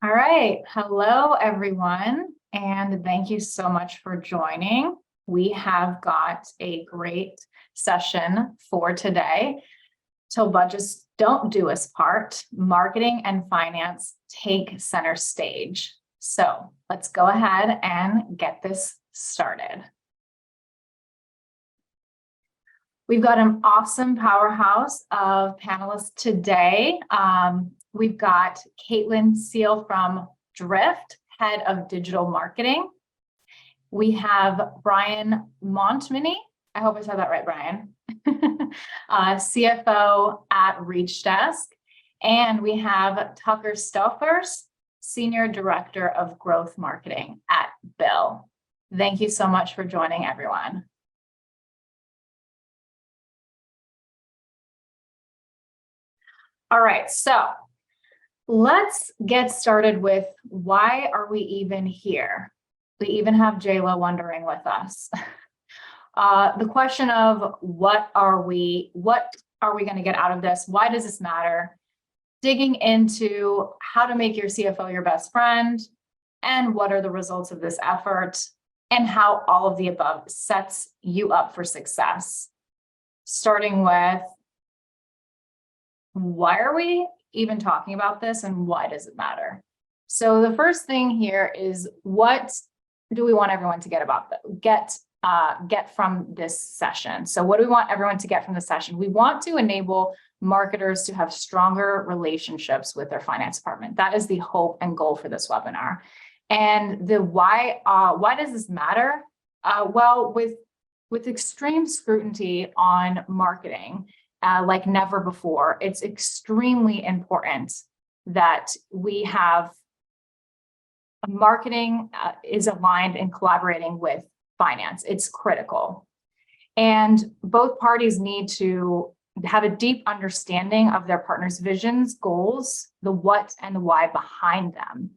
All right. Hello, everyone, and thank you so much for joining. We have got a great session for today. Till budgets don't do us part, marketing and finance take center stage. So let's go ahead and get this started. We've got an awesome powerhouse of panelists today. We've got Caitlin Seal from Drift, Head of Digital Marketing. We have Brian Montminy. I hope I said that right, Brian. CFO at Reachdesk. And we have Tucker Stoffers, Senior Director of Growth Marketing at BILL. Thank you so much for joining, everyone. All right, so let's get started with why are we even here? We even have JLo wondering with us. The question of what are we going to get out of this? Why does this matter? Digging into how to make your CFO your best friend and what are the results of this effort and how all of the above sets you up for success. Starting with, why are we even talking about this and why does it matter? So the first thing here is, what do we want everyone to get from this session? So what do we want everyone to get from the session? We want to enable marketers to have stronger relationships with their finance department. That is the hope and goal for this webinar. And the why does this matter? Well, with extreme scrutiny on marketing, like never before, it's extremely important that we have marketing is aligned and collaborating with finance. It's critical. And both parties need to have a deep understanding of their partner's visions, goals, the what and the why behind them.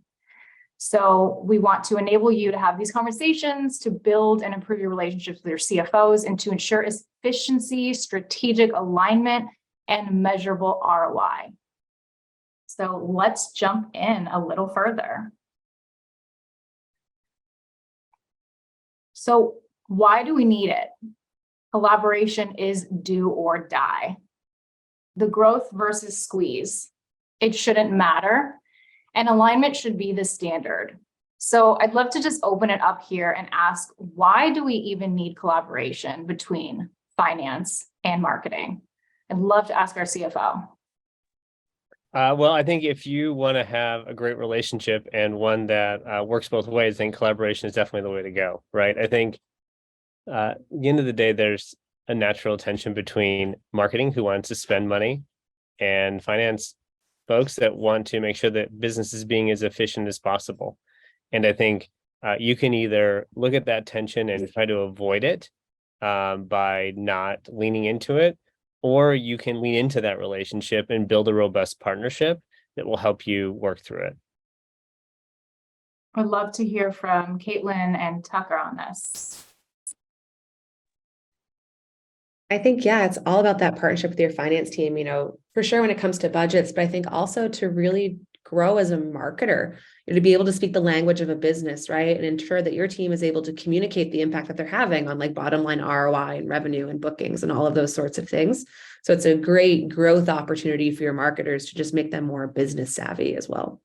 So we want to enable you to have these conversations to build and improve your relationships with your CFOs and to ensure efficiency, strategic alignment, and measurable ROI. So let's jump in a little further. So why do we need it? Collaboration is do or die. The growth versus squeeze. It shouldn't matter. And alignment should be the standard. So I'd love to just open it up here and ask, why do we even need collaboration between finance and marketing? I'd love to ask our CFO. Well, I think if you want to have a great relationship and one that works both ways, then collaboration is definitely the way to go, right? I think at the end of the day, there's a natural tension between marketing, who wants to spend money, and finance folks that want to make sure that business is being as efficient as possible. And I think you can either look at that tension and try to avoid it by not leaning into it, or you can lean into that relationship and build a robust partnership that will help you work through it. I'd love to hear from Caitlin and Tucker on this. I think, yeah, it's all about that partnership with your finance team, for sure when it comes to budgets, but I think also to really grow as a marketer, to be able to speak the language of a business, right? And ensure that your team is able to communicate the impact that they're having on like bottom line ROI and revenue and bookings and all of those sorts of things. So it's a great growth opportunity for your marketers to just make them more business savvy as well.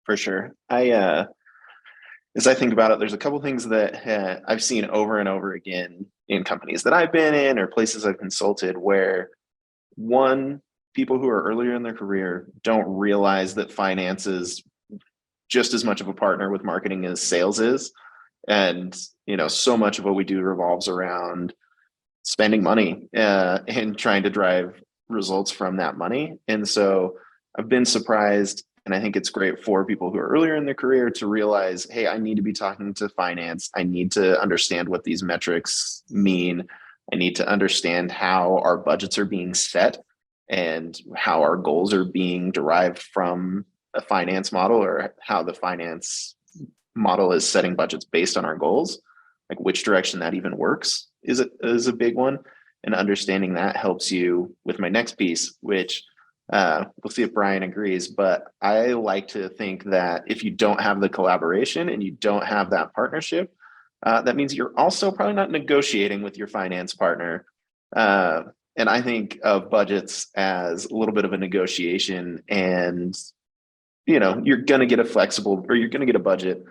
For sure. As I think about it, there's a couple things that I've seen over and over again in companies that I've been in or places I've consulted where, one, people who are earlier in their career don't realize that finance is just as much of a partner with marketing as sales is. And, so much of what we do revolves around spending money and trying to drive results from that money. And so I've been surprised. And I think it's great for people who are earlier in their career to realize, hey, I need to be talking to finance. I need to understand what these metrics mean. I need to understand how our budgets are being set and how our goals are being derived from a finance model, or how the finance model is setting budgets based on our goals. Like which direction that even works is a big one. And understanding that helps you with my next piece, which We'll see if Brian agrees, but I like to think that if you don't have the collaboration and you don't have that partnership, that means you're also probably not negotiating with your finance partner. And I think of budgets as a little bit of a negotiation, and you're going to get a flexible, or you're going to get a budget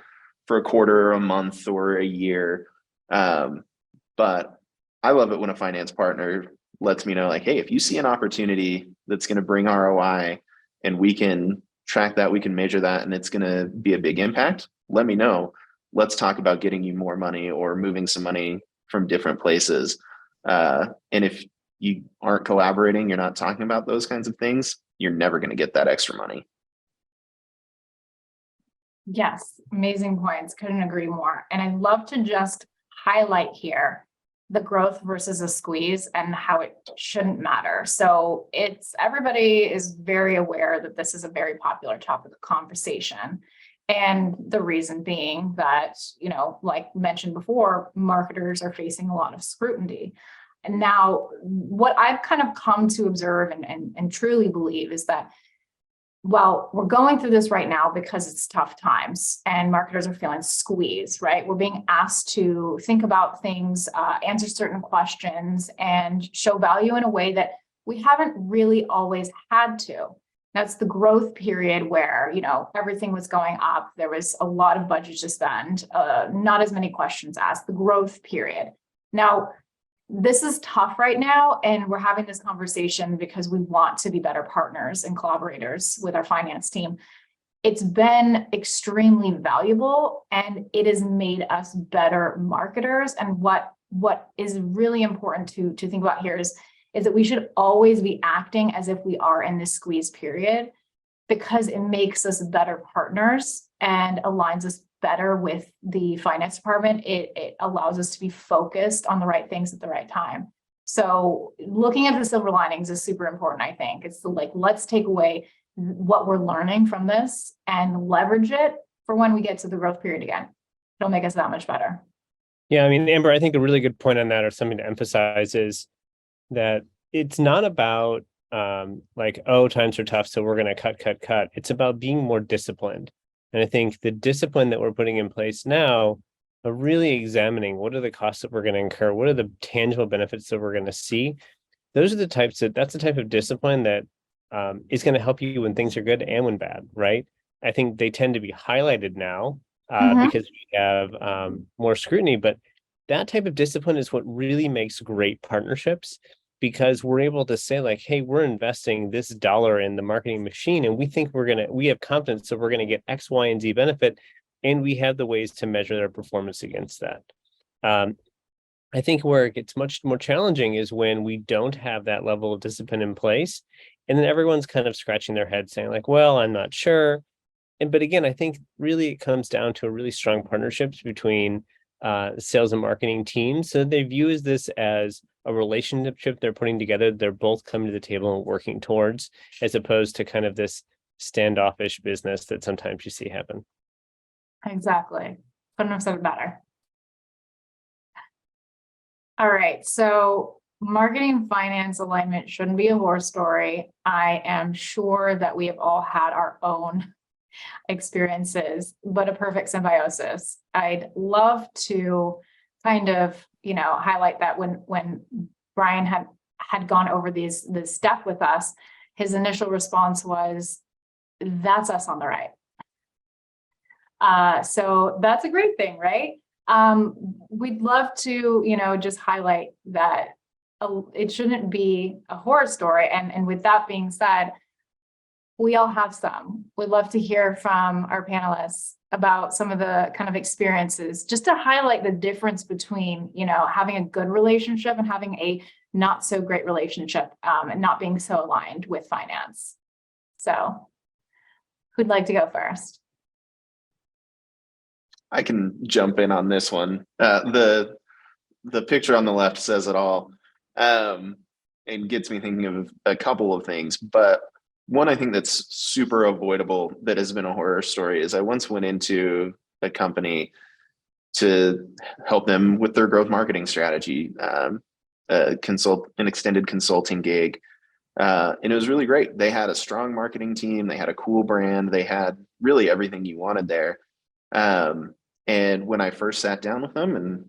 for a quarter, or a month, or a year. But I love it when a finance partner lets me know, like, hey, if you see an opportunity that's going to bring ROI and we can track that, we can measure that, and it's going to be a big impact, let me know. Let's talk about getting you more money or moving some money from different places. And if you aren't collaborating, you're not talking about those kinds of things, you're never going to get that extra money. Yes, amazing points. Couldn't agree more. And I'd love to just highlight here the growth versus a squeeze and how it shouldn't matter. So everybody is very aware that this is a very popular topic of conversation. And the reason being that, like mentioned before, marketers are facing a lot of scrutiny. And now what I've kind of come to observe and truly believe is that, well, we're going through this right now because it's tough times and marketers are feeling squeezed, right? We're being asked to think about things, answer certain questions, and show value in a way that we haven't really always had to. That's the growth period where, everything was going up. There was a lot of budget to spend, not as many questions asked, the growth period. Now, this is tough right now, and we're having this conversation because we want to be better partners and collaborators with our finance team. It's been extremely valuable, and it has made us better marketers. And what is really important to think about here is that we should always be acting as if we are in this squeeze period, because it makes us better partners and aligns us better with the finance department. It allows us to be focused on the right things at the right time. So looking at the silver linings is super important, I think. It's like, let's take away what we're learning from this and leverage it for when we get to the growth period again. It'll make us that much better. Yeah, I mean, Amber, I think a really good point on that, or something to emphasize, is that it's not about times are tough, so we're going to cut. It's about being more disciplined. And I think the discipline that we're putting in place now are really examining what are the costs that we're going to incur, what are the tangible benefits that we're going to see. That's the type of discipline that is going to help you when things are good and when bad, right? I think they tend to be highlighted now because we have more scrutiny, but that type of discipline is what really makes great partnerships, because we're able to say, like, hey, we're investing this dollar in the marketing machine, and we think we have confidence that we're going to get X, Y, and Z benefit, and we have the ways to measure their performance against that. I think where it gets much more challenging is when we don't have that level of discipline in place, and then everyone's kind of scratching their head saying, like, well, I'm not sure. But again, I think really it comes down to a really strong partnerships between sales and marketing teams, so they view this as a relationship they're putting together. They're both coming to the table and working towards, as opposed to kind of this standoffish business that sometimes you see happen. Exactly. Couldn't have said it better. All right. So marketing and finance alignment shouldn't be a horror story. I am sure that we have all had our own experiences, but a perfect symbiosis. I'd love to kind of, highlight that when Brian had gone over this step with us, his initial response was, that's us on the right. So that's a great thing, right? We'd love to, just highlight that it shouldn't be a horror story. And with that being said, we all have some. We'd love to hear from our panelists about some of the kind of experiences, just to highlight the difference between, having a good relationship and having a not so great relationship, and not being so aligned with finance. So who'd like to go first? I can jump in on this one. The picture on the left says it all, and gets me thinking of a couple of things. But one, I think that's super avoidable that has been a horror story is I once went into a company to help them with their growth marketing strategy, an extended consulting gig. And it was really great. They had a strong marketing team. They had a cool brand. They had really everything you wanted there. And when I first sat down with them, and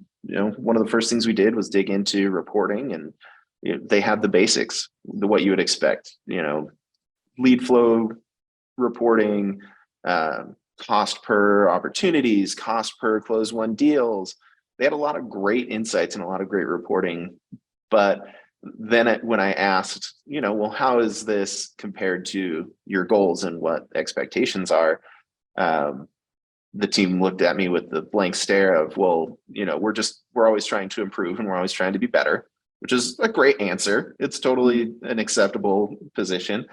one of the first things we did was dig into reporting, and they had the basics, what you would expect, lead flow reporting, cost per opportunities, cost per close won deals. They had a lot of great insights and a lot of great reporting. But then when I asked, well, how is this compared to your goals and what expectations are? The team looked at me with the blank stare of, well, we're always trying to improve and we're always trying to be better, which is a great answer. It's totally an acceptable position.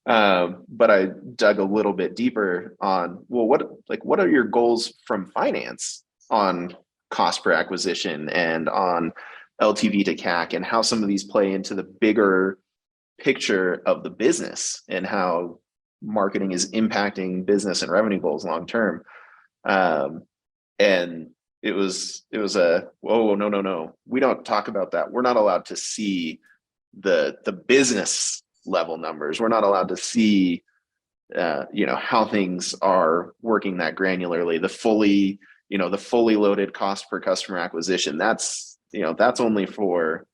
But I dug a little bit deeper on, well, what are your goals from finance on cost per acquisition and on LTV to CAC, and how some of these play into the bigger picture of the business and how marketing is impacting business and revenue goals long term. And it was whoa, no, we don't talk about that. We're not allowed to see the business level numbers. We're not allowed to see how things are working that granularly. The fully loaded cost per customer acquisition, that's only for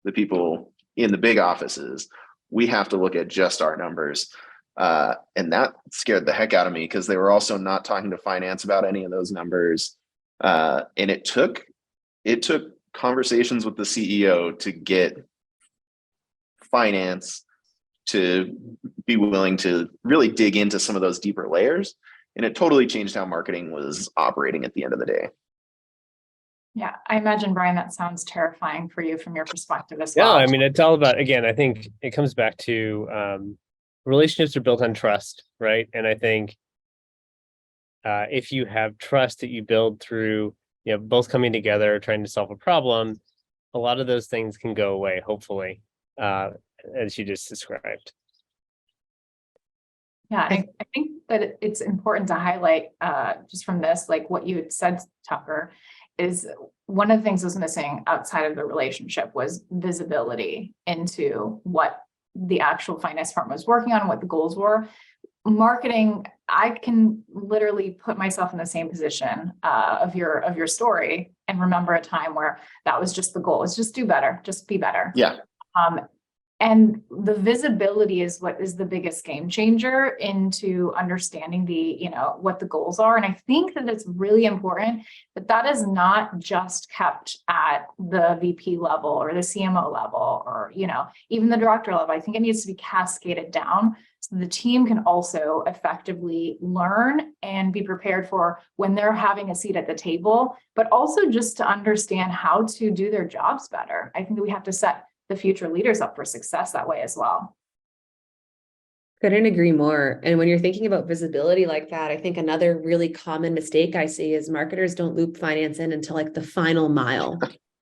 the people in the big offices. We have to look at just our numbers. And that scared the heck out of me, because they were also not talking to finance about any of those numbers. And it took conversations with the CEO to get finance to be willing to really dig into some of those deeper layers. And it totally changed how marketing was operating at the end of the day. Yeah, I imagine, Brian, that sounds terrifying for you from your perspective as well. Yeah, I mean, it's all about, again, I think it comes back to relationships are built on trust, right? And I think if you have trust that you build through, both coming together, trying to solve a problem, a lot of those things can go away, hopefully, as you just described. Yeah, I think that it's important to highlight just from this, like what you had said, Tucker, is one of the things that was missing outside of the relationship was visibility into what the actual finance firm was working on, what the goals were. Marketing, I can literally put myself in the same position of your story and remember a time where that was just the goal. It's just do better, just be better. Yeah. And the visibility is what is the biggest game changer into understanding what the goals are. And I think that it's really important that is not just kept at the VP level or the CMO level or, even the director level. I think it needs to be cascaded down so the team can also effectively learn and be prepared for when they're having a seat at the table, but also just to understand how to do their jobs better. I think that we have to set the future leaders up for success that way as well. Couldn't agree more. And when you're thinking about visibility like that, I think another really common mistake I see is marketers don't loop finance in until like the final mile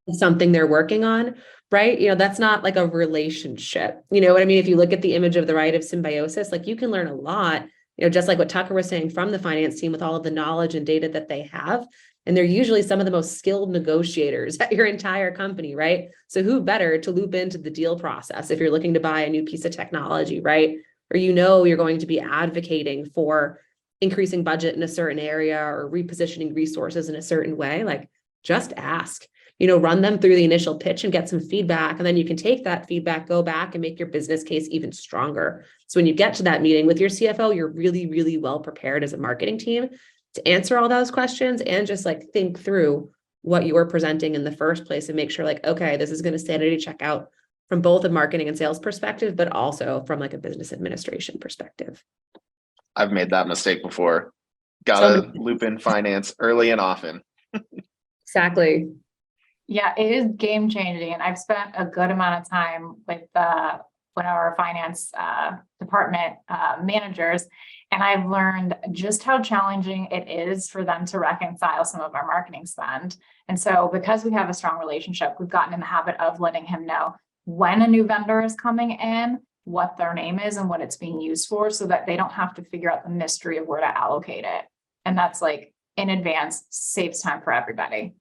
of something they're working on, right? That's not like a relationship. You know what I mean? If you look at the image of the right of symbiosis, like you can learn a lot, just like what Tucker was saying from the finance team with all of the knowledge and data that they have. And they're usually some of the most skilled negotiators at your entire company, right? So who better to loop into the deal process if you're looking to buy a new piece of technology, right? Or you're going to be advocating for increasing budget in a certain area or repositioning resources in a certain way, like just ask, run them through the initial pitch and get some feedback. And then you can take that feedback, go back and make your business case even stronger. So when you get to that meeting with your CFO, you're really, really well prepared as a marketing team to answer all those questions and just like think through what you were presenting in the first place and make sure like, okay, this is going to sanity check out from both a marketing and sales perspective, but also from like a business administration perspective. I've made that mistake before. Gotta loop in finance early and often. Exactly. Yeah, it is game changing. And I've spent a good amount of time with one of our finance department managers. And I've learned just how challenging it is for them to reconcile some of our marketing spend. And so because we have a strong relationship, we've gotten in the habit of letting him know when a new vendor is coming in, what their name is and what it's being used for, so that they don't have to figure out the mystery of where to allocate it. And that's like in advance, saves time for everybody.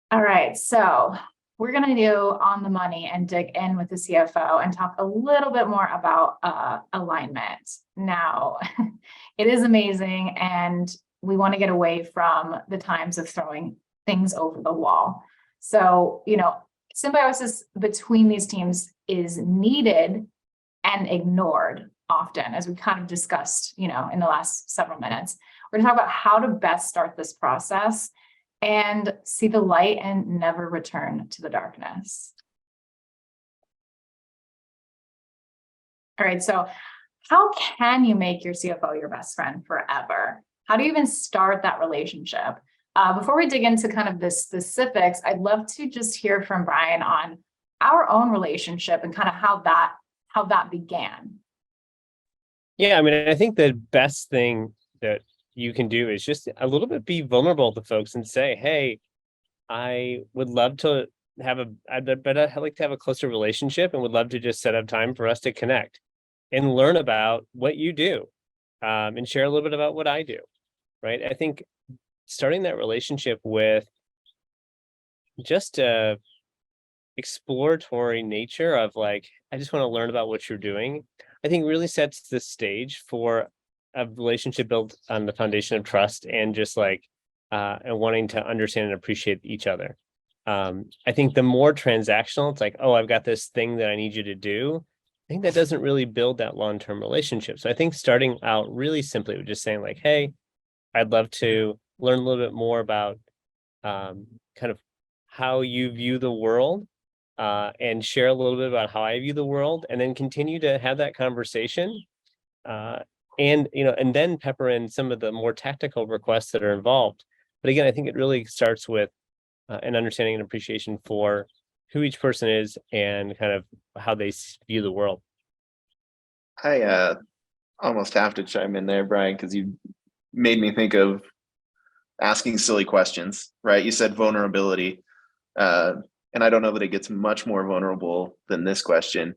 All right, so we're gonna do on the money and dig in with the CFO and talk a little bit more about alignment. Now, it is amazing, and we want to get away from the times of throwing things over the wall. So, symbiosis between these teams is needed and ignored often, as we kind of discussed, in the last several minutes. We're gonna talk about how to best start this process and see the light and never return to the darkness. All right, so how can you make your CFO your best friend forever? How do you even start that relationship? Before we dig into kind of the specifics, I'd love to just hear from Brian on our own relationship and kind of how that began. Yeah, I mean, I think the best thing that you can do is just a little bit be vulnerable to folks and say, hey, I would love to I'd like to have a closer relationship and would love to just set up time for us to connect and learn about what you do, and share a little bit about what I do, right? I think starting that relationship with just a exploratory nature of like, I just want to learn about what you're doing, I think really sets the stage for a relationship built on the foundation of trust and just like and wanting to understand and appreciate each other. I think the more transactional, it's like, oh, I've got this thing that I need you to do. I think that doesn't really build that long-term relationship. So I think starting out really simply with just saying like, hey, I'd love to learn a little bit more about kind of how you view the world, and share a little bit about how I view the world, and then continue to have that conversation. And then pepper in some of the more tactical requests that are involved. But again, I think it really starts with an understanding and appreciation for who each person is and kind of how they view the world. I almost have to chime in there, Brian, because you made me think of asking silly questions, right? You said vulnerability, and I don't know that it gets much more vulnerable than this question.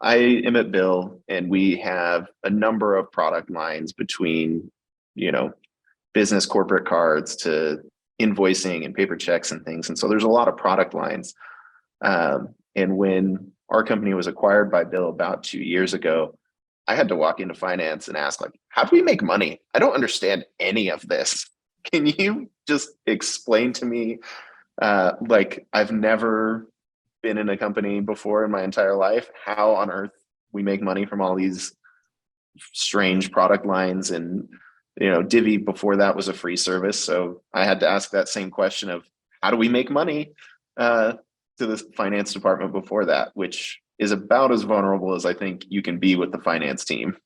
I am at BILL, and we have a number of product lines between, business corporate cards to invoicing and paper checks and things. And so there's a lot of product lines. And when our company was acquired by BILL about 2 years ago, I had to walk into finance and ask, like, how do we make money? I don't understand any of this. Can you just explain to me? Like, I've never been in a company before in my entire life, how on earth we make money from all these strange product lines. And Divvy before that was a free service, so I had to ask that same question of how do we make money to the finance department before that, which is about as vulnerable as I think you can be with the finance team.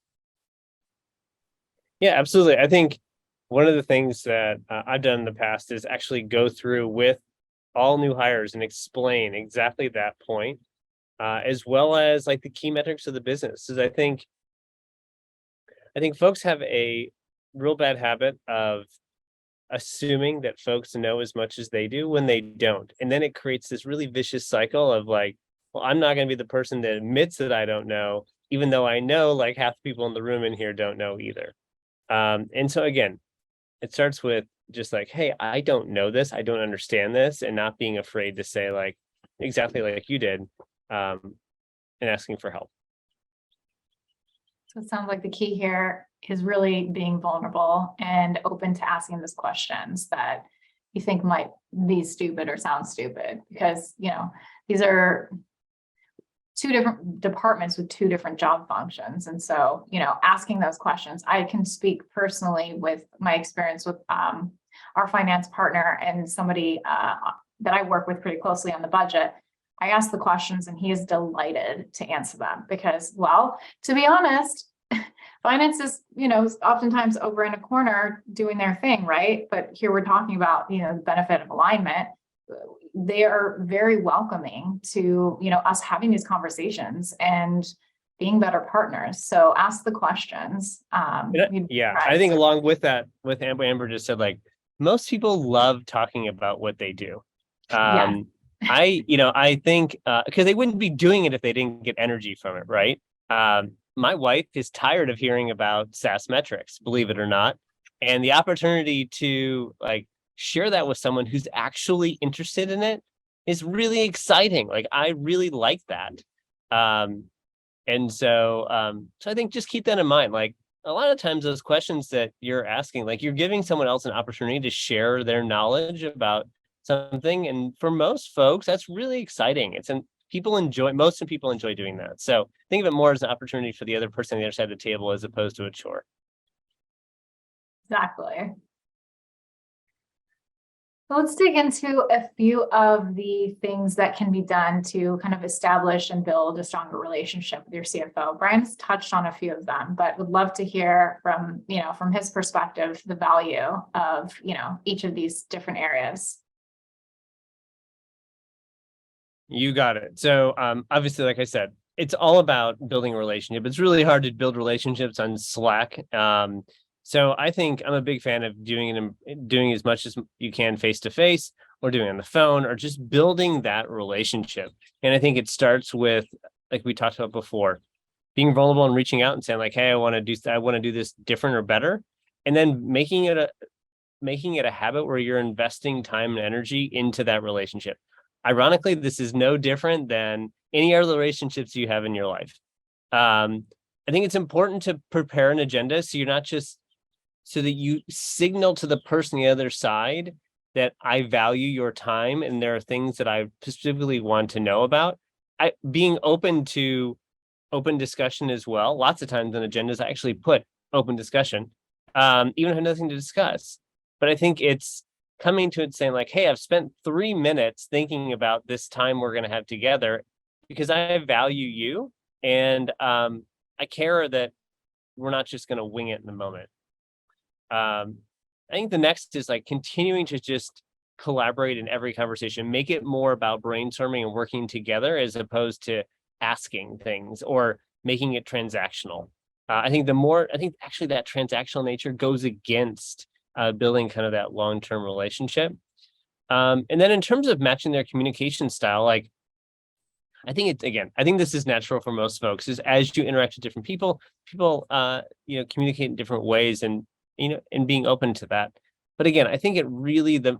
Yeah, absolutely. I think one of the things that I've done in the past is actually go through with all new hires and explain exactly that point, as well as like the key metrics of the business. Is I think folks have a real bad habit of assuming that folks know as much as they do when they don't. And then it creates this really vicious cycle of like, well, I'm not going to be the person that admits that I don't know, even though I know like half the people in the room in here don't know either. And so again, it starts with just like, hey, I don't know this, I don't understand this, and not being afraid to say like exactly like you did, and asking for help. So it sounds like the key here is really being vulnerable and open to asking those questions that you think might be stupid or sound stupid, because these are two different departments with two different job functions. And so, asking those questions, I can speak personally with my experience with our finance partner and somebody that I work with pretty closely on the budget. I ask the questions and he is delighted to answer them because, well, to be honest, finance is, oftentimes over in a corner doing their thing, right? But here we're talking about, the benefit of alignment. They are very welcoming to, us having these conversations and being better partners. So ask the questions. Yeah, I think along with that, with Amber just said, like, most people love talking about what they do. Yeah. I think because they wouldn't be doing it if they didn't get energy from it, right? My wife is tired of hearing about SaaS metrics, believe it or not, and the opportunity to like share that with someone who's actually interested in it is really exciting. Like, I really like that. And so I think just keep that in mind. Like, a lot of times those questions that you're asking, like, you're giving someone else an opportunity to share their knowledge about something. And for most folks, that's really exciting. Most people enjoy doing that. So think of it more as an opportunity for the other person on the other side of the table as opposed to a chore. Exactly. So let's dig into a few of the things that can be done to kind of establish and build a stronger relationship with your CFO. Brian's touched on a few of them, but would love to hear from, from his perspective, the value of, each of these different areas. You got it. So obviously, like I said, it's all about building a relationship. It's really hard to build relationships on Slack. So I think I'm a big fan of doing as much as you can face to face, or doing it on the phone, or just building that relationship. And I think it starts with, like we talked about before, being vulnerable and reaching out and saying like, hey, I want to do this different or better. And then making it a habit where you're investing time and energy into that relationship. Ironically, this is no different than any other relationships you have in your life. I think it's important to prepare an agenda so that you signal to the person on the other side that I value your time and there are things that I specifically want to know about. Being open to open discussion as well. Lots of times on agendas, I actually put open discussion, even if I have nothing to discuss. But I think it's coming to it saying like, hey, I've spent 3 minutes thinking about this time we're going to have together because I value you, and I care that we're not just going to wing it in the moment. I think the next is like continuing to just collaborate in every conversation, make it more about brainstorming and working together as opposed to asking things or making it transactional. I think actually that transactional nature goes against building kind of that long-term relationship. And then in terms of matching their communication style, like, I think this is natural for most folks, is as you interact with different people, communicate in different ways, and being open to that. But again, I think the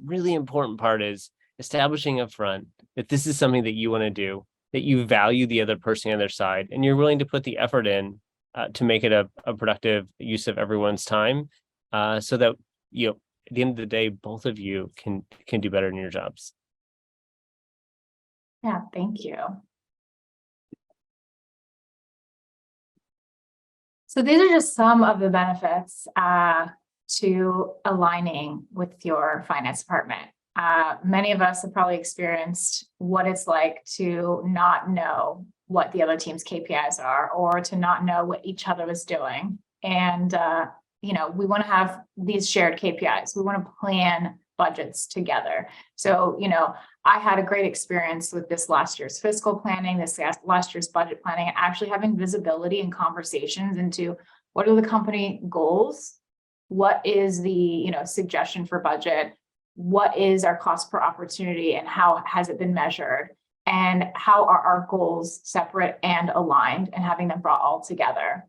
really important part is establishing upfront that this is something that you want to do, that you value the other person on their side, and you're willing to put the effort in to make it a productive use of everyone's time, so that at the end of the day, both of you can do better in your jobs. Yeah, thank you. So these are just some of the benefits to aligning with your finance department. Many of us have probably experienced what it's like to not know what the other team's KPIs are, or to not know what each other is doing. And, we want to have these shared KPIs. We want to plan budgets together. So, I had a great experience with this last year's fiscal planning, this last year's budget planning, and actually having visibility and conversations into what are the company goals, what is the suggestion for budget, what is our cost per opportunity, and how has it been measured, and how are our goals separate and aligned, and having them brought all together.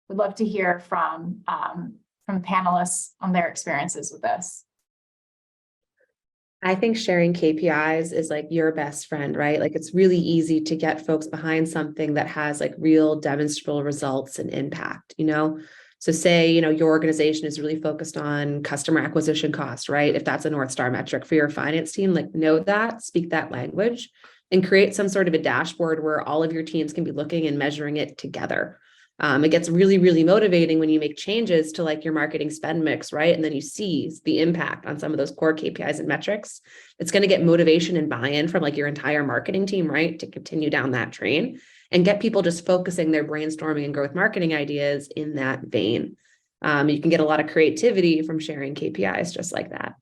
We'd love to hear from panelists on their experiences with this. I think sharing KPIs is like your best friend, right? Like, it's really easy to get folks behind something that has like real demonstrable results and impact, So say, your organization is really focused on customer acquisition cost, right? If that's a North Star metric for your finance team, like, know that, speak that language, and create some sort of a dashboard where all of your teams can be looking and measuring it together. It gets really, really motivating when you make changes to like your marketing spend mix, right? And then you see the impact on some of those core KPIs and metrics. It's going to get motivation and buy-in from like your entire marketing team, right? To continue down that train and get people just focusing their brainstorming and growth marketing ideas in that vein. You can get a lot of creativity from sharing KPIs just like that.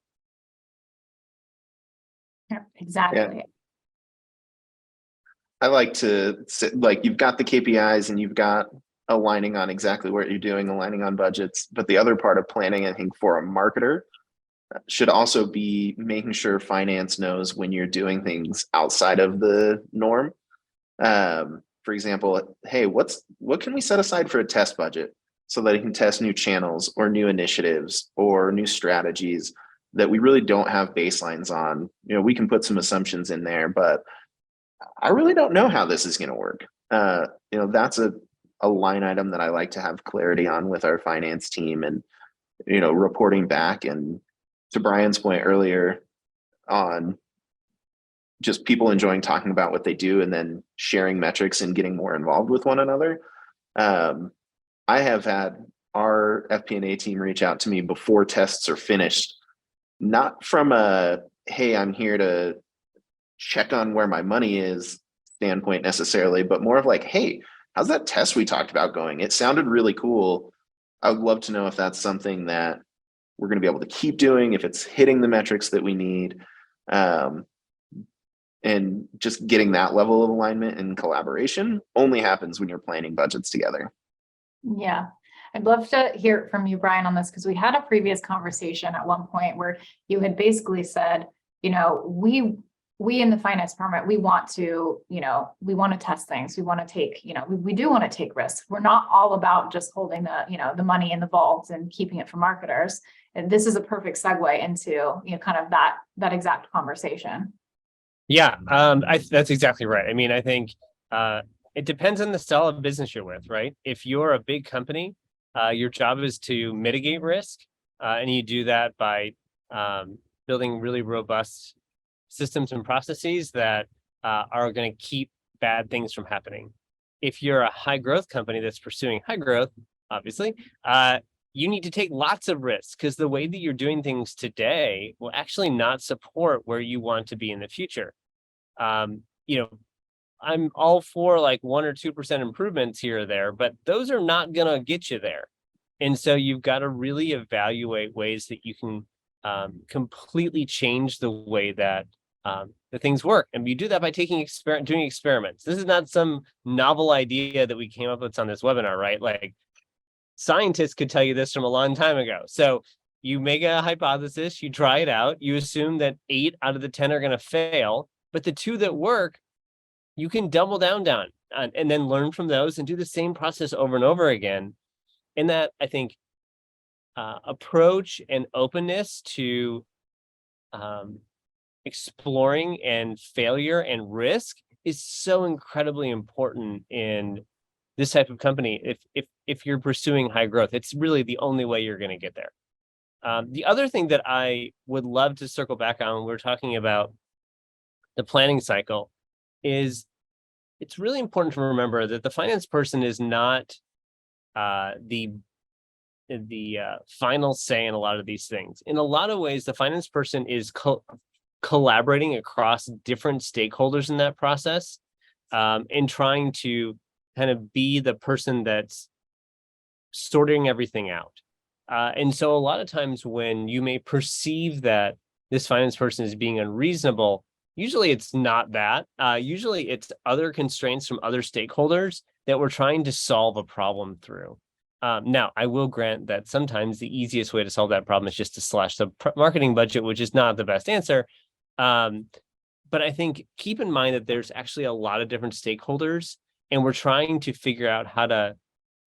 Yeah, exactly. Yeah. I like to say, like, you've got the KPIs and you've got aligning on exactly what you're doing, aligning on budgets. But the other part of planning, I think, for a marketer should also be making sure finance knows when you're doing things outside of the norm. For example, hey, what can we set aside for a test budget so that it can test new channels or new initiatives or new strategies? that we really don't have baselines on. You know, we can put some assumptions in there, but I really don't know how this is going to work. You know, that's a line item that I like to have clarity on with our finance team, and, you know, reporting back. And to Brian's point earlier on just people enjoying talking about what they do and then sharing metrics and getting more involved with one another. I have had our FP&A team reach out to me before tests are finished, not from a, hey, I'm here to check on where my money is standpoint necessarily, but more of like, hey, how's that test we talked about going? It sounded really cool. I would love to know if that's something that we're going to be able to keep doing, if it's hitting the metrics that we need. And just getting that level of alignment and collaboration only happens when you're planning budgets together. Yeah, I'd love to hear from you, Brian, on this, because we had a previous conversation at one point where you had basically said, you know, we in the finance department, we want to, you know, we want to test things. We want to take, you know, we do want to take risks. We're not all about just holding the, you know, the money in the vault and keeping it for marketers. And this is a perfect segue into, you know, kind of that exact conversation. Yeah, that's exactly right. I mean, I think it depends on the style of business you're with, right? If you're a big company, your job is to mitigate risk, and you do that by building really robust systems and processes that are going to keep bad things from happening. If you're a high growth company that's pursuing high growth, obviously, you need to take lots of risks, because the way that you're doing things today will actually not support where you want to be in the future. You know, I'm all for like 1 or 2% improvements here or there, but those are not going to get you there. And so you've got to really evaluate ways that you can completely change the way that the things work. And you do that by doing experiments. This is not some novel idea that we came up with on this webinar, right? Like, scientists could tell you this from a long time ago. So you make a hypothesis, you try it out, you assume that 8 out of the 10 are going to fail, but the 2 that work, you can double down on and then learn from those and do the same process over and over again. And that, I think, approach and openness to exploring and failure and risk is so incredibly important in this type of company. If you're pursuing high growth, it's really the only way you're going to get there. The other thing that I would love to circle back on when we're talking about the planning cycle is it's really important to remember that the finance person is not the final say in a lot of these things. In a lot of ways, the finance person is collaborating across different stakeholders in that process, and trying to kind of be the person that's sorting everything out. And so a lot of times when you may perceive that this finance person is being unreasonable, usually it's not that. Usually it's other constraints from other stakeholders that we're trying to solve a problem through. Now, I will grant that sometimes the easiest way to solve that problem is just to slash the marketing budget, which is not the best answer. But I think keep in mind that there's actually a lot of different stakeholders, and we're trying to figure out how to,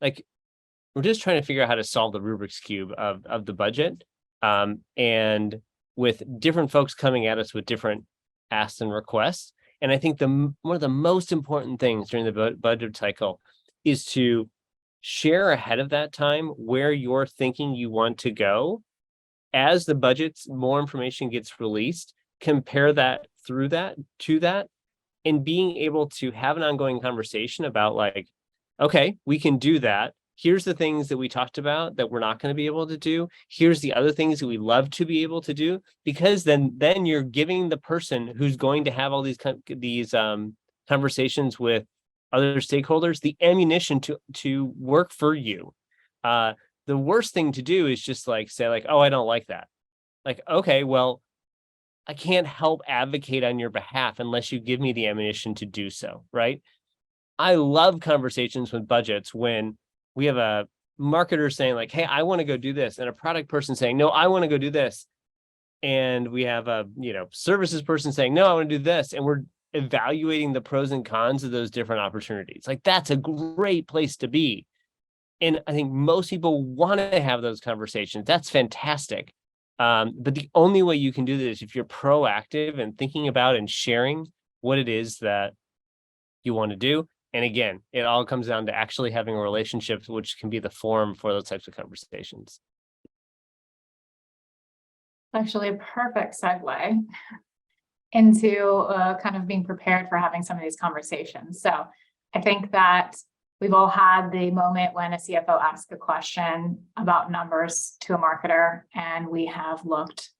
we're just trying to figure out how to solve the Rubik's Cube of the budget. And with different folks coming at us with different asks and requests. And I think one of the most important things during the budget cycle is to share ahead of that time where you're thinking you want to go. As the budget's more information gets released, compare that to that, and being able to have an ongoing conversation about like, okay, we can do that. Here's the things that we talked about that we're not going to be able to do. Here's the other things that we love to be able to do, because then you're giving the person who's going to have all these conversations with other stakeholders the ammunition to work for you. The worst thing to do is just like say like, oh, I don't like that. Like, okay, well, I can't help advocate on your behalf unless you give me the ammunition to do so, right? I love conversations with budgets when we have a marketer saying like, hey, I want to go do this, and a product person saying, no, I want to go do this. And we have a, services person saying, no, I want to do this. And we're evaluating the pros and cons of those different opportunities. Like, that's a great place to be. And I think most people want to have those conversations. That's fantastic. But the only way you can do this if you're proactive and thinking about and sharing what it is that you want to do. And again, it all comes down to actually having a relationship, which can be the forum for those types of conversations. Actually, a perfect segue into kind of being prepared for having some of these conversations. So I think that we've all had the moment when a CFO asks a question about numbers to a marketer, and we have looked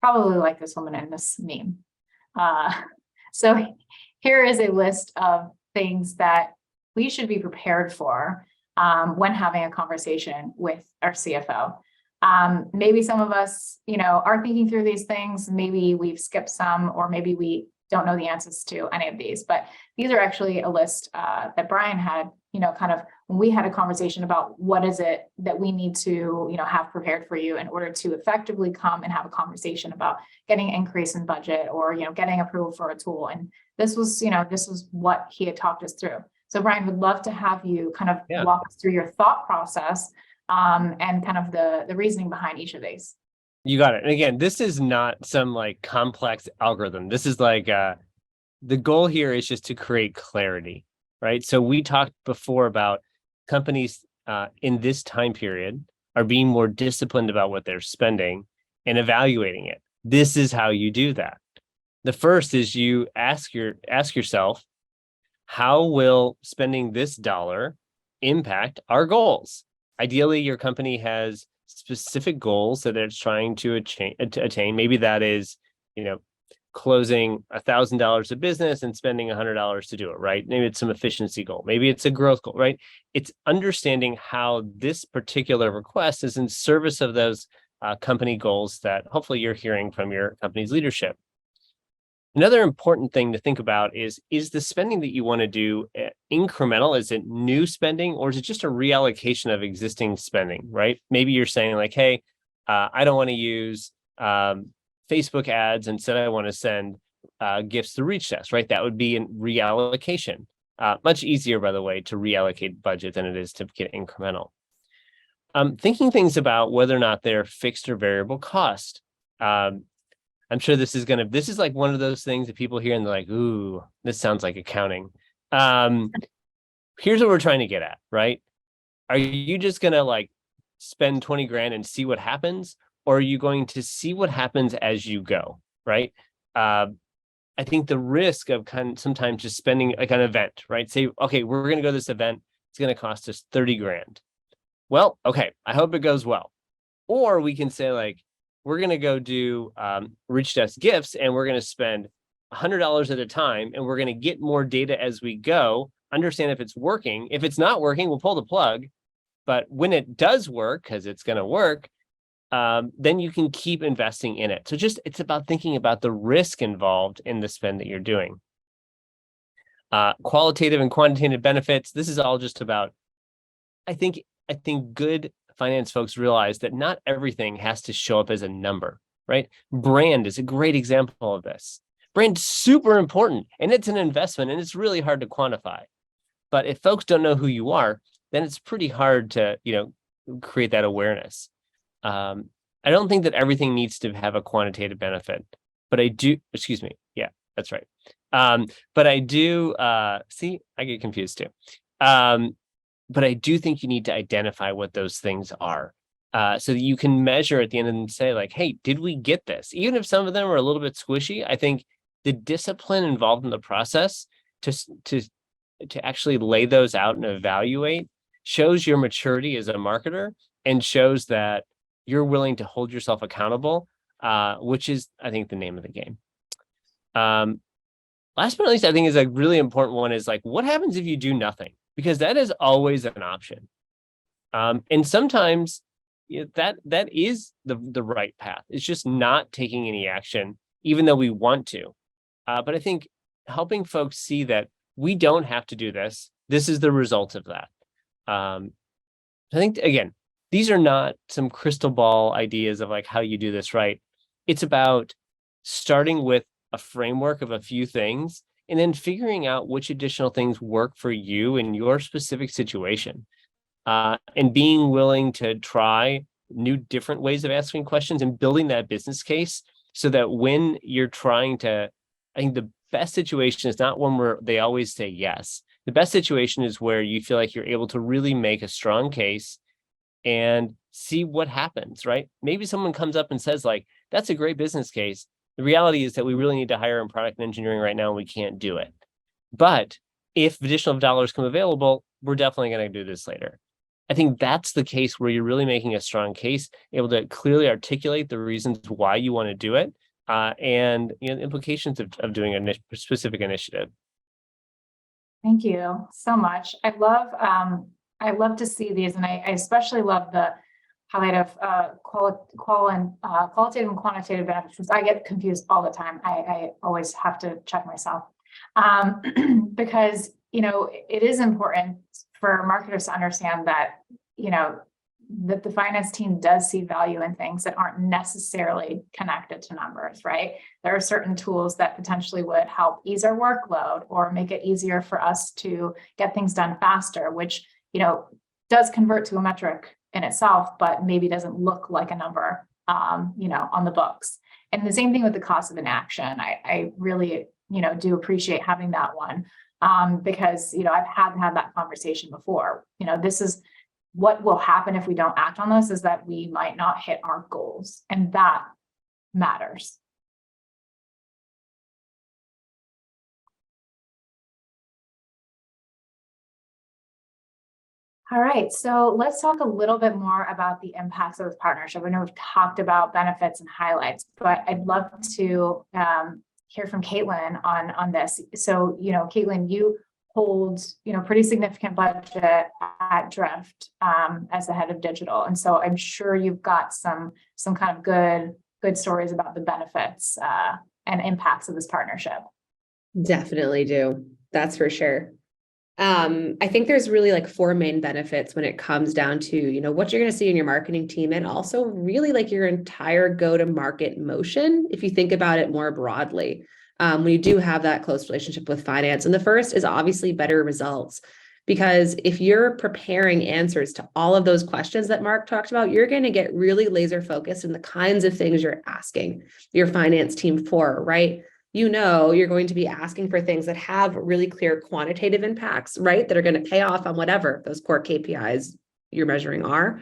probably like this woman in this meme. So here is a list of things that we should be prepared for when having a conversation with our CFO. Maybe some of us, are thinking through these things. Maybe we've skipped some, or maybe we don't know the answers to any of these, but these are actually a list that Brian had, kind of when we had a conversation about what is it that we need to, have prepared for you in order to effectively come and have a conversation about getting an increase in budget or, getting approval for a tool. And this was what he had talked us through. So Brian, would love to have you kind of walk us through your thought process and kind of the reasoning behind each of these. You got it. And again, this is not some like complex algorithm. This is like the goal here is just to create clarity, right? So we talked before about companies in this time period are being more disciplined about what they're spending and evaluating it. This is how you do that. The first is you ask yourself, how will spending this dollar impact our goals? Ideally, your company has specific goals that it's trying to attain. Maybe that is, closing $1,000 of business and spending $100 to do it, right? Maybe it's some efficiency goal. Maybe it's a growth goal, right? It's understanding how this particular request is in service of those company goals that hopefully you're hearing from your company's leadership. Another important thing to think about is the spending that you want to do incremental? Is it new spending, or is it just a reallocation of existing spending, right? Maybe you're saying like, hey, I don't want to use Facebook ads. Instead, I want to send gifts to Reachdesk, right? That would be a reallocation. Much easier, by the way, to reallocate budget than it is to get incremental. Thinking things about whether or not they're fixed or variable cost. I'm sure this is like one of those things that people hear and they're like, ooh, this sounds like accounting. Here's what we're trying to get at, right? Are you just going to like spend 20 grand and see what happens? Or are you going to see what happens as you go, right? I think the risk of sometimes just spending like an event, right? Say, okay, we're going to go to this event. It's going to cost us 30 grand. Well, okay, I hope it goes well. Or we can say like, we're going to go do Reachdesk gifts and we're going to spend $100 at a time and we're going to get more data as we go, understand if it's working. If it's not working, we'll pull the plug. But when it does work, because it's going to work, then you can keep investing in it. So it's about thinking about the risk involved in the spend that you're doing. Qualitative and quantitative benefits. This is all just about, I think good finance folks realize that not everything has to show up as a number, right? Brand is a great example of this. Brand's super important and it's an investment and it's really hard to quantify. But if folks don't know who you are, then it's pretty hard to, create that awareness. I don't think that everything needs to have a quantitative benefit, but I do, excuse me. Yeah, that's right. But I do, see, I get confused too. But I do think you need to identify what those things are so that you can measure at the end and say like, hey, did we get this? Even if some of them are a little bit squishy, I think the discipline involved in the process to actually lay those out and evaluate shows your maturity as a marketer and shows that you're willing to hold yourself accountable, which is, I think, the name of the game. Last but not least, I think is a really important one is like, what happens if you do nothing? Because that is always an option. And sometimes that is the right path. It's just not taking any action, even though we want to. But I think helping folks see that we don't have to do this. This is the result of that. I think, again, these are not some crystal ball ideas of like how you do this right. It's about starting with a framework of a few things and then figuring out which additional things work for you in your specific situation, and being willing to try new, different ways of asking questions and building that business case so that when you're trying to, I think the best situation is not one where they always say yes. The best situation is where you feel like you're able to really make a strong case and see what happens, right? Maybe someone comes up and says like, that's a great business case. The reality is that we really need to hire in product and engineering right now and we can't do it. But if additional dollars come available, we're definitely going to do this later. I think that's the case where you're really making a strong case, able to clearly articulate the reasons why you want to do it, and the implications of doing a specific initiative. Thank you so much. I love to see these, and I especially love the highlight of qualitative and quantitative benefits, because I get confused all the time. I always have to check myself, because it is important for marketers to understand that that the finance team does see value in things that aren't necessarily connected to numbers, right? There are certain tools that potentially would help ease our workload or make it easier for us to get things done faster, which, does convert to a metric in itself, but maybe doesn't look like a number, on the books. And the same thing with the cost of inaction. I really, do appreciate having that one, because, I've had that conversation before. This is what will happen if we don't act on this, is that we might not hit our goals, and that matters. All right, so let's talk a little bit more about the impacts of this partnership. I know we've talked about benefits and highlights, but I'd love to hear from Caitlin on this. So, Caitlin, you hold, pretty significant budget at Drift as the head of digital. And so I'm sure you've got some kind of good stories about the benefits and impacts of this partnership. Definitely do. That's for sure. I think there's really like 4 main benefits when it comes down to, what you're going to see in your marketing team, and also really like your entire go-to-market motion, if you think about it more broadly. When you do have that close relationship with finance. And the first is obviously better results, because if you're preparing answers to all of those questions that Mark talked about, you're going to get really laser focused in the kinds of things you're asking your finance team for, right? You're going to be asking for things that have really clear quantitative impacts, right? That are going to pay off on whatever those core KPIs you're measuring are.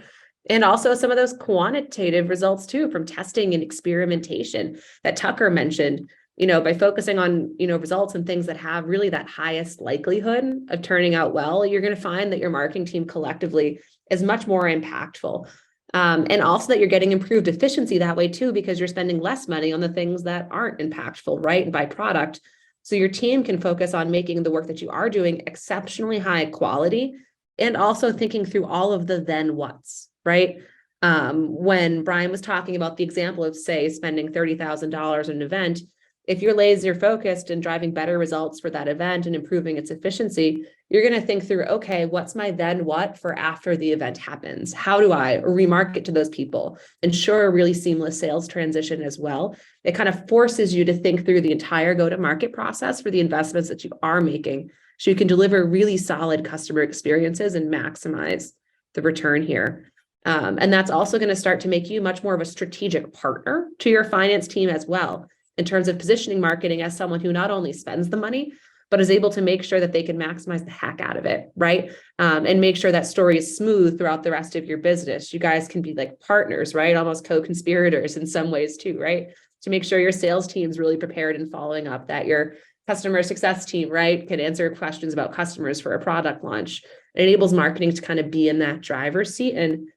And also some of those quantitative results too, from testing and experimentation that Tucker mentioned. By focusing on, results and things that have really that highest likelihood of turning out well, you're going to find that your marketing team collectively is much more impactful. And also that you're getting improved efficiency that way too, because you're spending less money on the things that aren't impactful, right? And by product. So your team can focus on making the work that you are doing exceptionally high quality, and also thinking through all of the then what's, right? When Brian was talking about the example of, say, spending $30,000 on an event, if you're laser focused and driving better results for that event and improving its efficiency, you're going to think through, okay, what's my then what for after the event happens? How do I remarket to those people? Ensure a really seamless sales transition as well. It kind of forces you to think through the entire go-to-market process for the investments that you are making, so you can deliver really solid customer experiences and maximize the return here. And that's also going to start to make you much more of a strategic partner to your finance team as well, in terms of positioning marketing as someone who not only spends the money, but is able to make sure that they can maximize the heck out of it, right? And make sure that story is smooth throughout the rest of your business. You guys can be like partners, right? Almost co-conspirators in some ways too, right? To make sure your sales team's really prepared and following up, that your customer success team, right, can answer questions about customers for a product launch. It enables marketing to kind of be in that driver's seat. And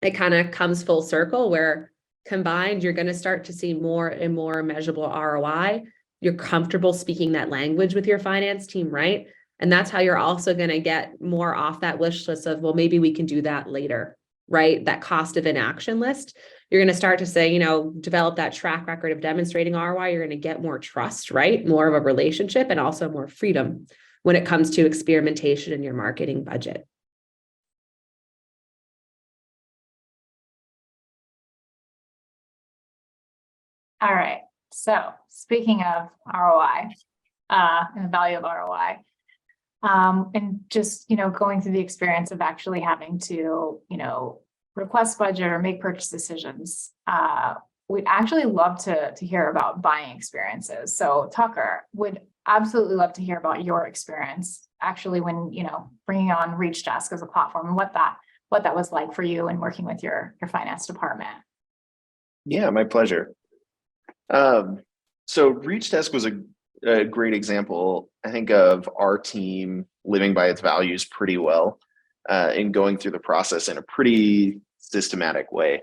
it kind of comes full circle where combined, you're going to start to see more and more measurable ROI. You're comfortable speaking that language with your finance team, right? And that's how you're also going to get more off that wish list of, well, maybe we can do that later, right? That cost of inaction list. You're going to start to say, develop that track record of demonstrating ROI. You're going to get more trust, right? More of a relationship, and also more freedom when it comes to experimentation in your marketing budget. All right. So speaking of ROI and the value of ROI, and just, going through the experience of actually having to, request budget or make purchase decisions, we'd actually love to hear about buying experiences. So Tucker, would absolutely love to hear about your experience actually when, bringing on Reachdesk as a platform and what that was like for you and working with your finance department. Yeah, my pleasure. So Reachdesk was a great example, I think, of our team living by its values pretty well, and going through the process in a pretty systematic way.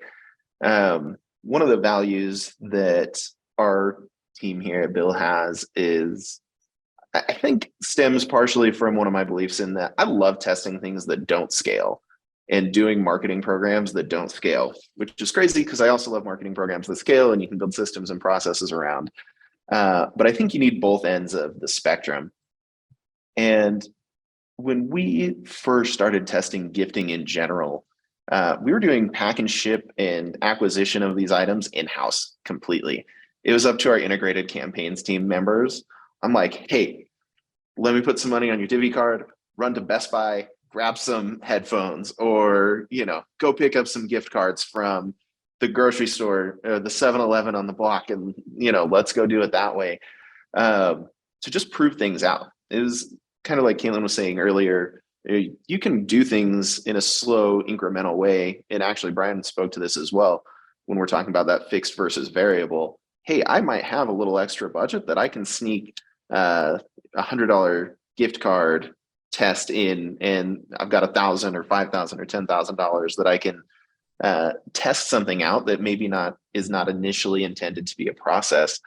One of the values that our team here at BILL has is, I think, stems partially from one of my beliefs in that I love testing things that don't scale and doing marketing programs that don't scale, which is crazy because I also love marketing programs that scale and you can build systems and processes around. But I think you need both ends of the spectrum. And when we first started testing gifting in general, we were doing pack and ship and acquisition of these items in-house completely. It was up to our integrated campaigns team members. I'm like, hey, let me put some money on your Divvy card, run to Best Buy, grab some headphones, or, go pick up some gift cards from the grocery store or the 7-Eleven on the block, and, let's go do it that way. To just prove things out. It was kind of like Caitlin was saying earlier, you can do things in a slow, incremental way. And actually, Brian spoke to this as well when we're talking about that fixed versus variable. Hey, I might have a little extra budget that I can sneak $100 gift card test in, and I've got $1,000 or $5,000 or $10,000 that I can test something out that maybe is not initially intended to be a process.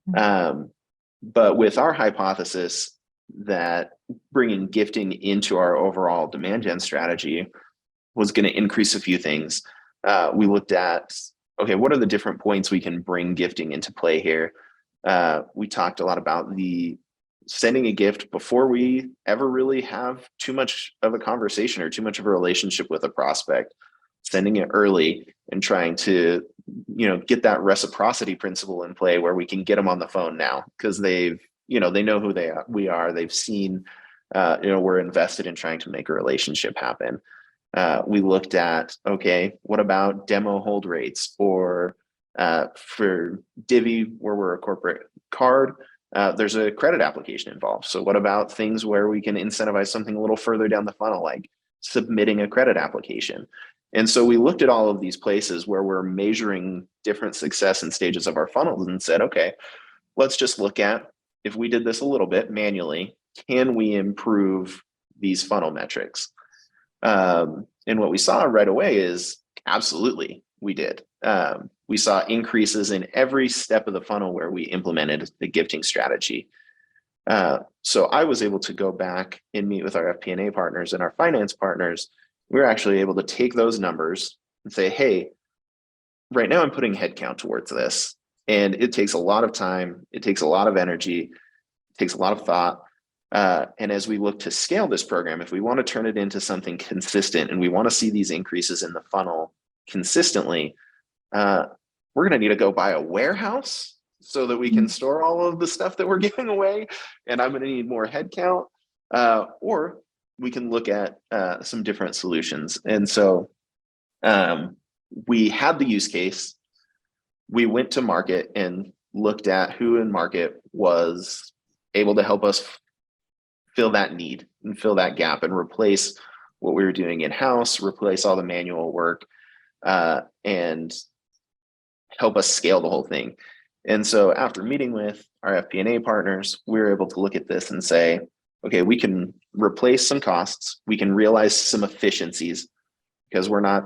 But with our hypothesis that bringing gifting into our overall demand gen strategy was going to increase a few things, we looked at, okay, what are the different points we can bring gifting into play here? We talked a lot about sending a gift before we ever really have too much of a conversation or too much of a relationship with a prospect, sending it early and trying to, get that reciprocity principle in play where we can get them on the phone now because they know who we are. They've seen, we're invested in trying to make a relationship happen. We looked at, okay, what about demo hold rates, or for Divvy, where we're a corporate card, there's a credit application involved. So what about things where we can incentivize something a little further down the funnel, like submitting a credit application? And so we looked at all of these places where we're measuring different success and stages of our funnels and said, okay, let's just look at, if we did this a little bit manually, can we improve these funnel metrics? And what we saw right away is absolutely we did. We saw increases in every step of the funnel where we implemented the gifting strategy. So I was able to go back and meet with our FP&A partners and our finance partners. We were actually able to take those numbers and say, hey, right now I'm putting headcount towards this, and it takes a lot of time. It takes a lot of energy. It takes a lot of thought. And as we look to scale this program, if we want to turn it into something consistent and we want to see these increases in the funnel consistently, we're going to need to go buy a warehouse so that we can store all of the stuff that we're giving away. And I'm going to need more headcount, or we can look at some different solutions. And so we had the use case. We went to market and looked at who in market was able to help us fill that need and fill that gap and replace what we were doing in-house, replace all the manual work, and help us scale the whole thing. And so after meeting with our FP&A partners, we were able to look at this and say, okay, we can replace some costs. We can realize some efficiencies because we're not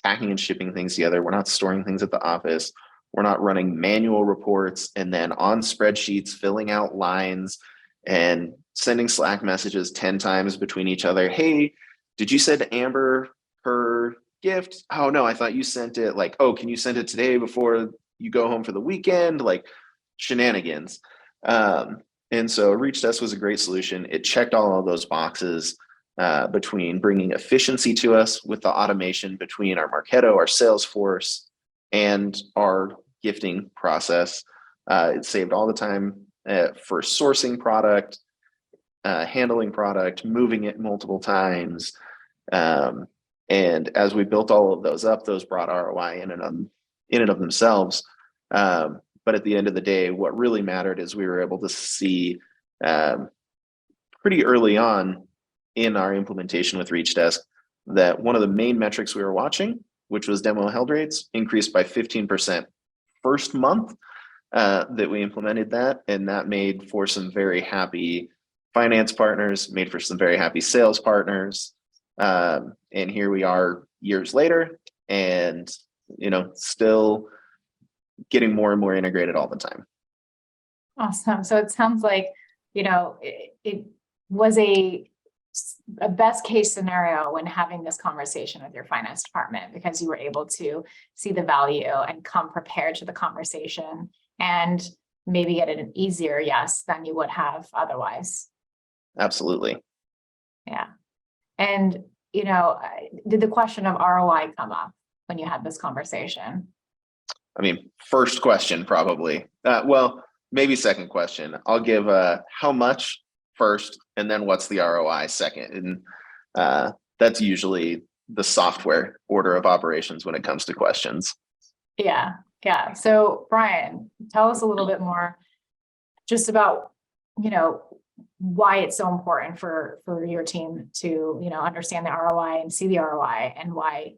packing and shipping things together. We're not storing things at the office. We're not running manual reports and then on spreadsheets, filling out lines and sending Slack messages 10 times between each other. Hey, did you send Amber her gift? Oh no, I thought you sent it. Like, oh, can you send it today before you go home for the weekend? Like shenanigans. And so Reachdesk was a great solution. It checked all of those boxes between bringing efficiency to us with the automation between our Marketo, our Salesforce, and our gifting process. It saved all the time for sourcing product, handling product, moving it multiple times, And as we built all of those up, those brought ROI in and of themselves. But at the end of the day, what really mattered is we were able to see pretty early on in our implementation with Reachdesk that one of the main metrics we were watching, which was demo held rates, increased by 15% first month that we implemented that. And that made for some very happy finance partners, made for some very happy sales partners. And here we are years later and, still getting more and more integrated all the time. Awesome. So it sounds like, it was a best case scenario when having this conversation with your finance department, because you were able to see the value and come prepared to the conversation and maybe get an easier yes than you would have otherwise. Absolutely. Yeah. And, did the question of ROI come up when you had this conversation? I mean, first question, probably. Well, maybe second question. I'll give how much first, and then what's the ROI second. And that's usually the software order of operations when it comes to questions. Yeah. Yeah. So Brian, tell us a little bit more just about, why it's so important for your team to, understand the ROI and see the ROI, and why,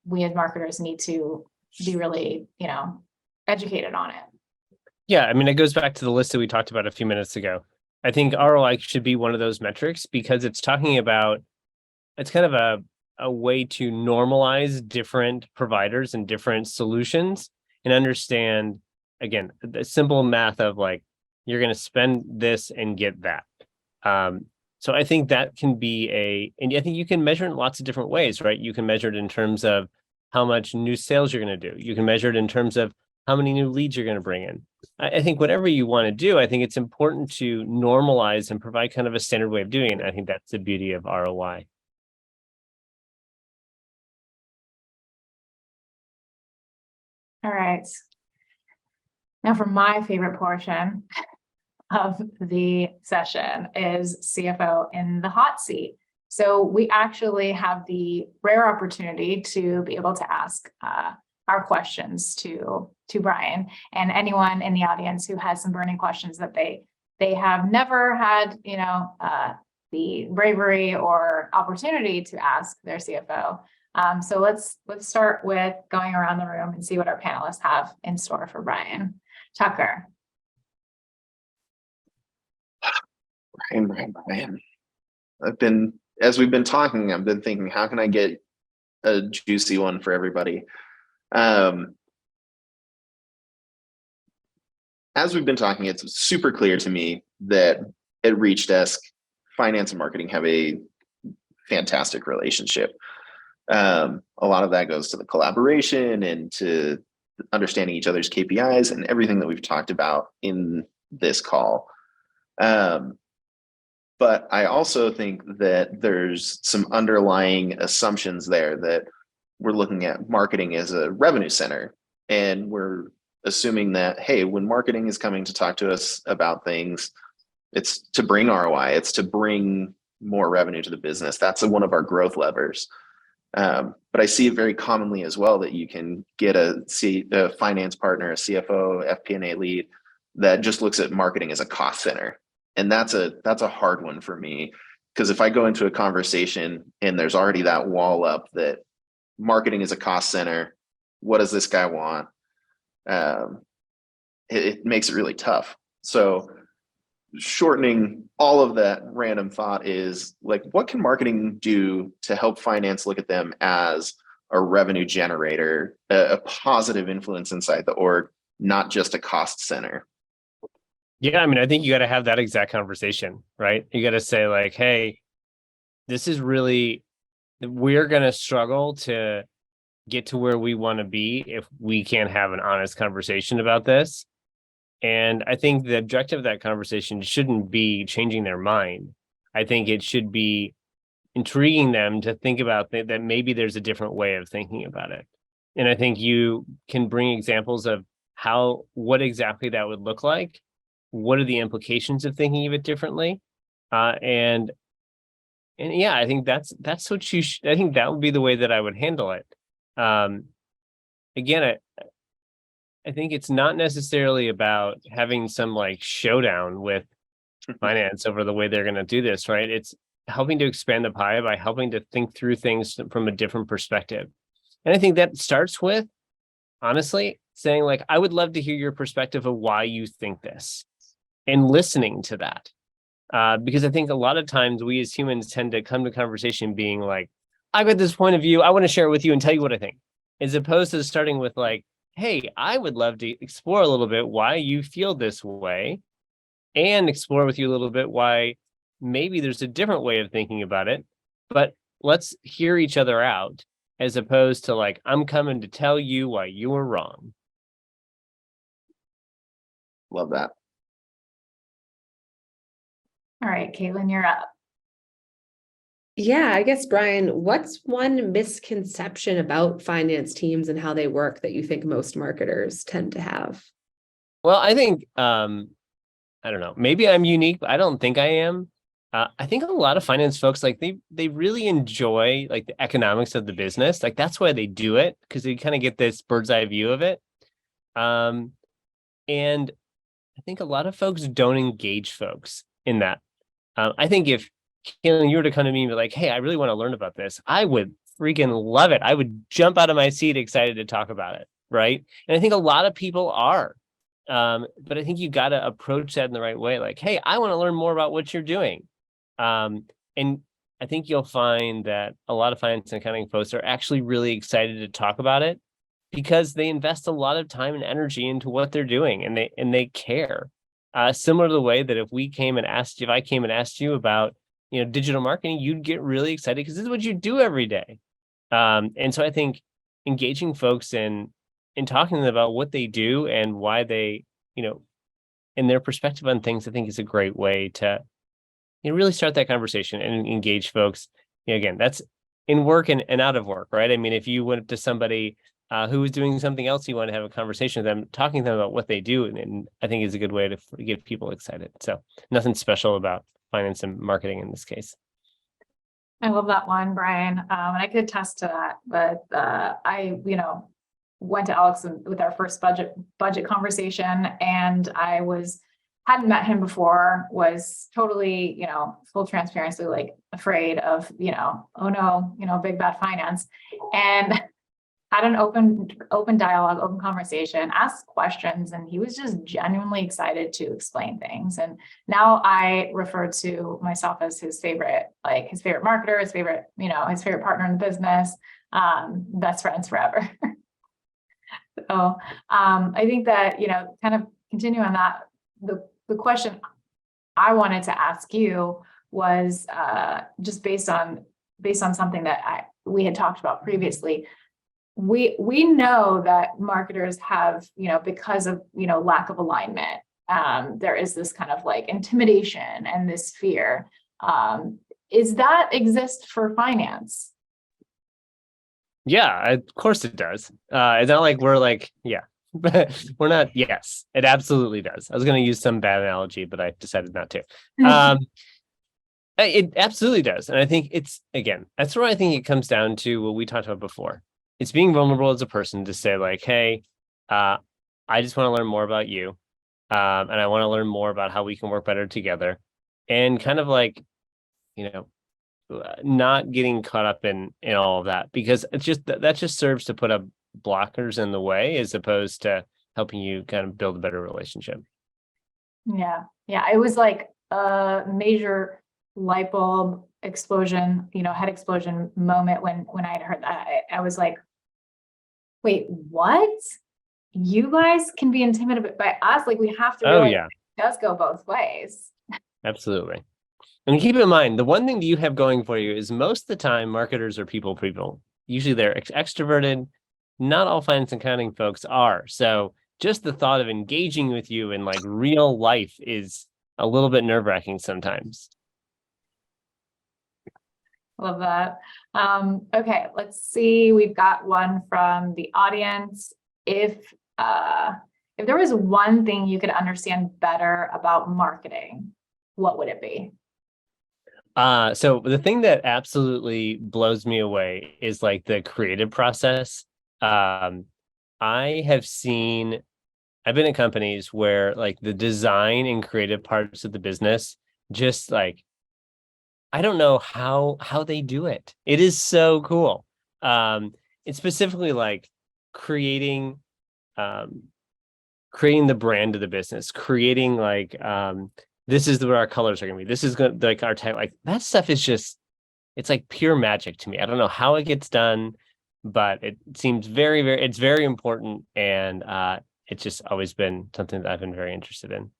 we as marketers need to be really, educated on it. Yeah, I mean, it goes back to the list that we talked about a few minutes ago. I think ROI should be one of those metrics because it's talking about, it's kind of a way to normalize different providers and different solutions and understand, again, the simple math of like, you're going to spend this and get that. So I think that can be and I think you can measure it in lots of different ways, right? You can measure it in terms of how much new sales you're going to do. You can measure it in terms of how many new leads you're going to bring in. I think whatever you want to do, I think it's important to normalize and provide kind of a standard way of doing it. I think that's the beauty of ROI. All right. Now for my favorite portion of the session is CFO in the hot seat. So we actually have the rare opportunity to be able to ask our questions to Brian, and anyone in the audience who has some burning questions that they have never had, the bravery or opportunity to ask their CFO. So let's start with going around the room and see what our panelists have in store for Brian. Tucker. Brian. As we've been talking, I've been thinking, how can I get a juicy one for everybody? As we've been talking, it's super clear to me that at Reachdesk, finance and marketing have a fantastic relationship. A lot of that goes to the collaboration and to understanding each other's KPIs and everything that we've talked about in this call. But I also think that there's some underlying assumptions there that we're looking at marketing as a revenue center. And we're assuming that, hey, when marketing is coming to talk to us about things, it's to bring ROI, it's to bring more revenue to the business. That's one of our growth levers. But I see it very commonly as well that you can get a finance partner, a CFO, FP&A lead that just looks at marketing as a cost center. And that's a hard one for me, because if I go into a conversation and there's already that wall up that marketing is a cost center, what does this guy want? It makes it really tough. So shortening all of that random thought is like, what can marketing do to help finance look at them as a revenue generator, a positive influence inside the org, not just a cost center? Yeah, I mean, I think you got to have that exact conversation, right? You got to say like, hey, this is really, we're going to struggle to get to where we want to be if we can't have an honest conversation about this. And I think the objective of that conversation shouldn't be changing their mind. I think it should be intriguing them to think about that maybe there's a different way of thinking about it. And I think you can bring examples of what exactly that would look like. What are the implications of thinking of it differently? And And yeah, I think that's what you I think that would be the way that I would handle it. Again, I think it's not necessarily about having some like showdown with finance over the way they're going to do this, right? It's helping to expand the pie by helping to think through things from a different perspective. And I think that starts with, honestly, saying like, I would love to hear your perspective of why you think this, and listening to that. Because I think a lot of times we as humans tend to come to conversation being like, I've got this point of view, I want to share it with you and tell you what I think, as opposed to starting with like, hey, I would love to explore a little bit why you feel this way, and explore with you a little bit why maybe there's a different way of thinking about it, but let's hear each other out, as opposed to like, I'm coming to tell you why you were wrong. Love that. All right, Caitlin, you're up. Yeah, I guess, Brian, what's one misconception about finance teams and how they work that you think most marketers tend to have? Well, I think, I don't know, maybe I'm unique, but I don't think I am. I think a lot of finance folks, like they really enjoy like the economics of the business. Like that's why they do it, because they kind of get this bird's eye view of it. And I think a lot of folks don't engage folks in that. I think if Caitlin, you were to come to me and be like, hey, I really want to learn about this, I would freaking love it. I would jump out of my seat excited to talk about it. Right. And I think a lot of people are. But I think you got to approach that in the right way. Like, hey, I want to learn more about what you're doing. And I think you'll find that a lot of finance and accounting folks are actually really excited to talk about it, because they invest a lot of time and energy into what they're doing, and they care. Similar to the way that if I came and asked you about, digital marketing, you'd get really excited because this is what you do every day. And so I think engaging folks in talking to them about what they do and why they, and their perspective on things, I think is a great way to really start that conversation and engage folks. Again, that's in work and out of work, right? I mean, if you went up to somebody who was doing something else, you want to have a conversation with them, talking to them about what they do, and I think is a good way to get people excited. So nothing special about finance and marketing in this case. I love that one, Brian. And I could attest to that, but I, went to Alex with our first budget conversation, and I hadn't met him before, was totally, full transparency, like afraid of, oh no, big bad finance, and had an open dialogue, open conversation, asked questions, and he was just genuinely excited to explain things. And now I refer to myself as his favorite marketer, his favorite partner in the business, best friends forever. So I think that, kind of continue on that, the question I wanted to ask you was just based on something that we had talked about previously. We know that marketers have, because of, lack of alignment, there is this kind of like intimidation and this fear. Is that exist for finance? Yeah, of course it does. It's not like we're like, yeah, we're not. Yes, it absolutely does. I was going to use some bad analogy, but I decided not to. It absolutely does. And I think that's where I think it comes down to what we talked about before. It's being vulnerable as a person to say like, hey, I just want to learn more about you. And I want to learn more about how we can work better together, and kind of like, not getting caught up in all of that, because it's just that just serves to put up blockers in the way, as opposed to helping you kind of build a better relationship. Yeah. It was like a major light bulb explosion, head explosion moment when I had heard that. I was like, wait, what? You guys can be intimidated by us? Like, we have to realize it does go both ways. Absolutely. And keep in mind, the one thing that you have going for you is most of the time marketers are people. Usually they're extroverted. Not all finance and accounting folks are. So just the thought of engaging with you in like real life is a little bit nerve-wracking sometimes. Love that. Okay, let's see. We've got one from the audience. If there was one thing you could understand better about marketing, what would it be? So the thing that absolutely blows me away is like the creative process. I've been in companies where like the design and creative parts of the business just like, I don't know how they do it. It is so cool. It's specifically like creating um creating the brand of the business, creating like this is what our colors are gonna be. This is gonna like our type, like that stuff is just it's like pure magic to me. I don't know how it gets done, but it seems it's very important, and it's just always been something that I've been very interested in.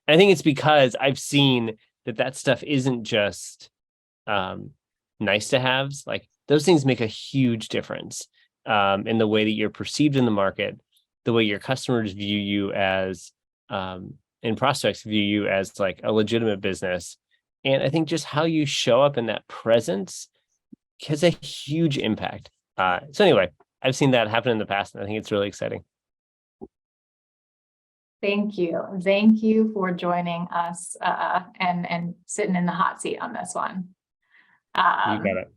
And I think it's because I've seen that stuff isn't just nice to haves. Like those things make a huge difference in the way that you're perceived in the market, the way your customers view you as and prospects view you as like a legitimate business. And I think just how you show up in that presence has a huge impact. So anyway, I've seen that happen in the past, and I think it's really exciting. Thank you. Thank you for joining us and sitting in the hot seat on this one. You got it.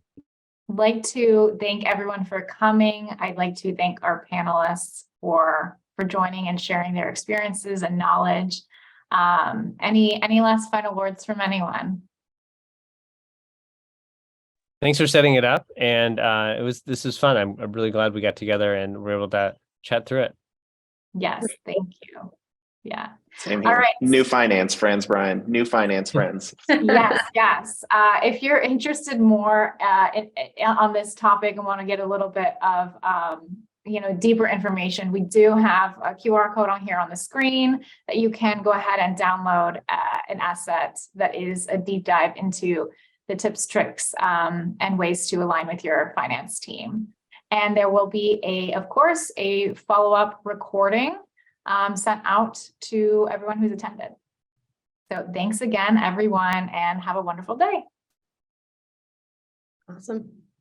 I'd like to thank everyone for coming. I'd like to thank our panelists for joining and sharing their experiences and knowledge. Any last final words from anyone? Thanks for setting it up, and this was fun. I'm really glad we got together and we're able to chat through it. Yes, thank you. Yeah. Same here. All right. New finance friends, Brian. New finance friends. Yes, yes. If you're interested more on this topic and want to get a little bit of deeper information, we do have a QR code on here on the screen that you can go ahead and download an asset that is a deep dive into the tips, tricks, and ways to align with your finance team. And there will be of course, a follow-up recording sent out to everyone who's attended. So thanks again, everyone, and have a wonderful day. Awesome.